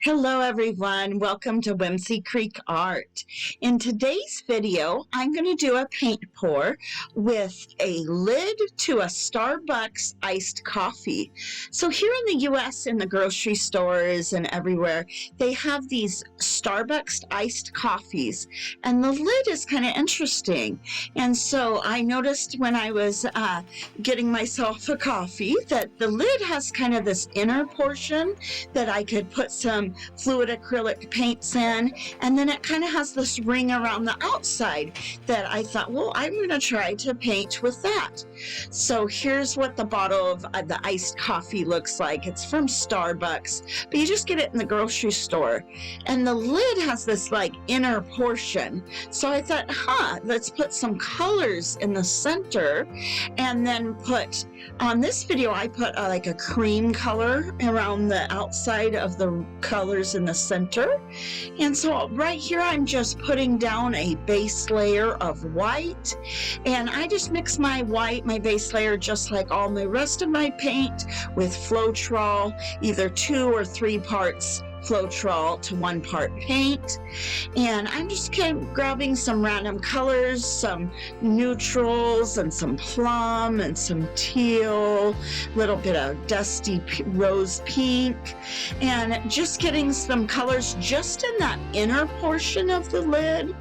Hello everyone, welcome to Whimsy Creek Art. In today's video, I'm going to do a paint pour with a lid to a Starbucks iced coffee. So here in the US, in the grocery stores and everywhere, they have these Starbucks iced coffees, and the lid is kind of interesting. And so I noticed when I was getting myself a coffee that the lid has kind of this inner portion that I could put some fluid acrylic paints in, and then it kind of has this ring around the outside that I thought, well, I'm going to try to paint with that. So here's what the bottle of the iced coffee looks like. It's from Starbucks, but you just get it in the grocery store, and the lid has this like inner portion. So I thought, let's put some colors in the center, and then put on this video I put like a cream color around the outside of the colors in the center. And so right here I'm just putting down a base layer of white, and I just mix my white, my base layer, just like all my rest of my paint, with Floetrol, either 2 or 3 parts Floetrol to 1 part paint. And I'm just kind of grabbing some random colors, some neutrals and some plum and some teal, a little bit of dusty rose pink, and just getting some colors just in that inner portion of the lid.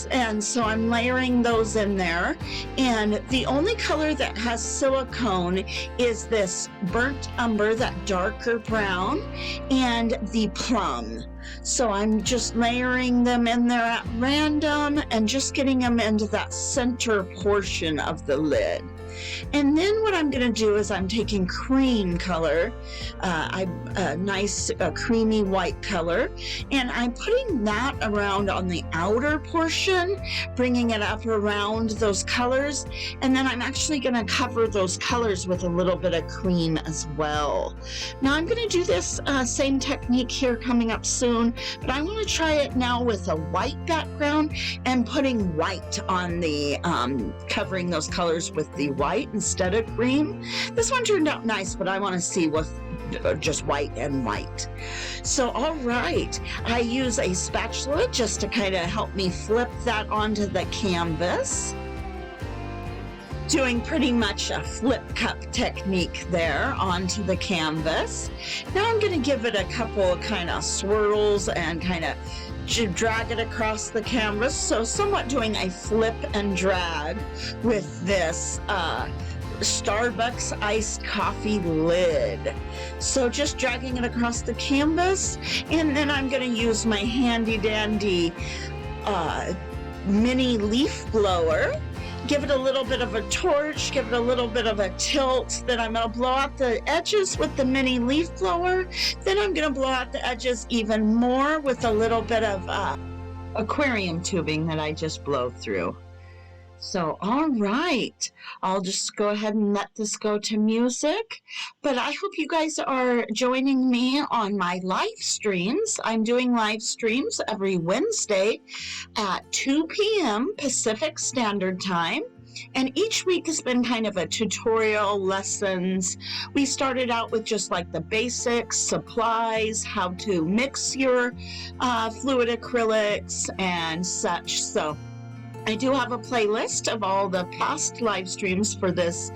And so I'm layering those in there, and the only color that has silicone is this burnt umber, that darker brown, and the plum. So I'm just layering them in there at random and just getting them into that center portion of the lid. And then what I'm going to do is I'm taking cream color, a nice creamy white color, and I'm putting that around on the outer portion, bringing it up around those colors, and then I'm actually going to cover those colors with a little bit of cream as well. Now I'm going to do this same technique here coming up soon, but I want to try it now with a white background and putting white on the, covering those colors with the white instead of cream. This one turned out nice, but I want to see with just white and white. So all right, I use a spatula just to kind of help me flip that onto the canvas, doing pretty much a flip cup technique there onto the canvas. Now I'm going to give it a couple of kind of swirls and kind of drag it across the canvas, so somewhat doing a flip and drag with this Starbucks iced coffee lid. So just dragging it across the canvas, and then I'm going to use my handy dandy mini leaf blower. Give it a little bit of a torch, give it a little bit of a tilt. Then I'm going to blow out the edges with the mini leaf blower. Then I'm going to blow out the edges even more with a little bit of aquarium tubing that I just blow through. So, all right, I'll just go ahead and let this go to music. But I hope you guys are joining me on my live streams. I'm doing live streams every Wednesday at 2 p.m. Pacific Standard Time. And each week has been kind of a tutorial, lessons. We started out with just like the basics, supplies, how to mix your fluid acrylics and such. So I do have a playlist of all the past live streams for this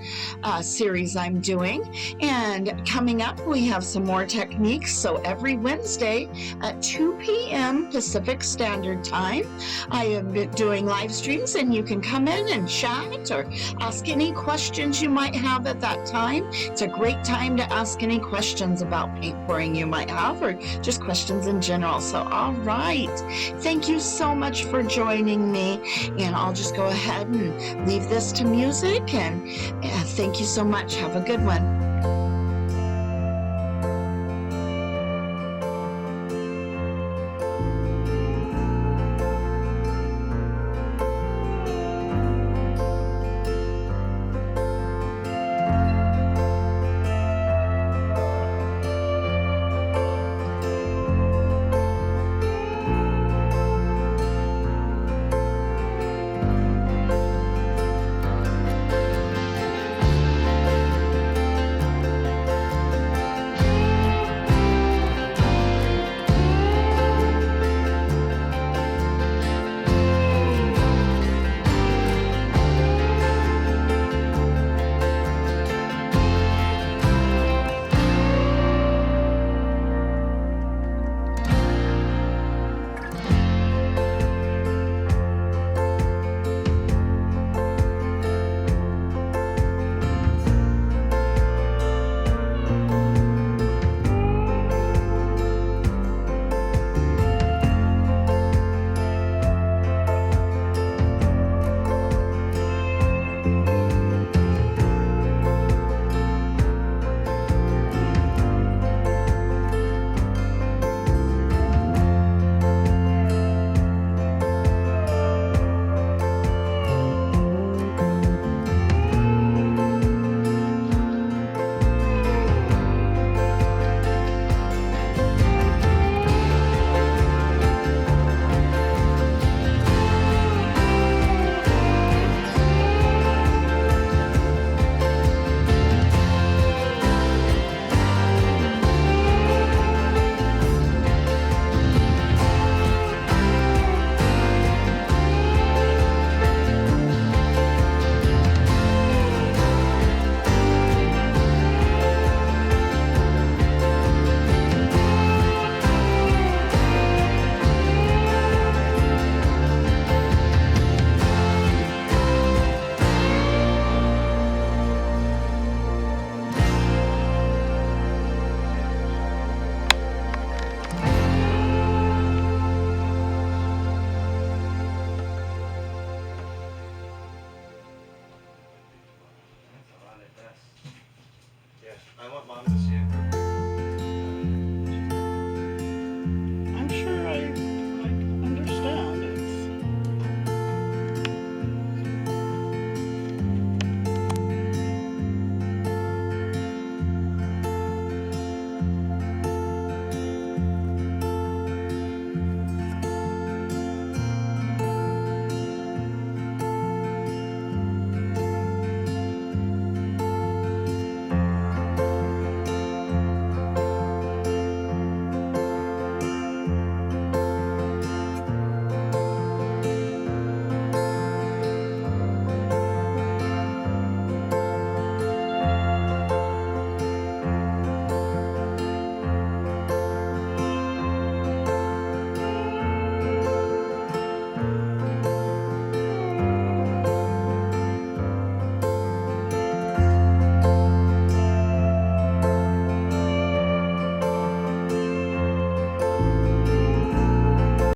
series I'm doing. And coming up, we have some more techniques. So every Wednesday at 2 p.m. Pacific Standard Time, I am doing live streams, and you can come in and chat or ask any questions you might have at that time. It's a great time to ask any questions about paint pouring you might have, or just questions in general. So, all right. Thank you so much for joining me. And I'll just go ahead and leave this to music, and thank you so much. Have a good one.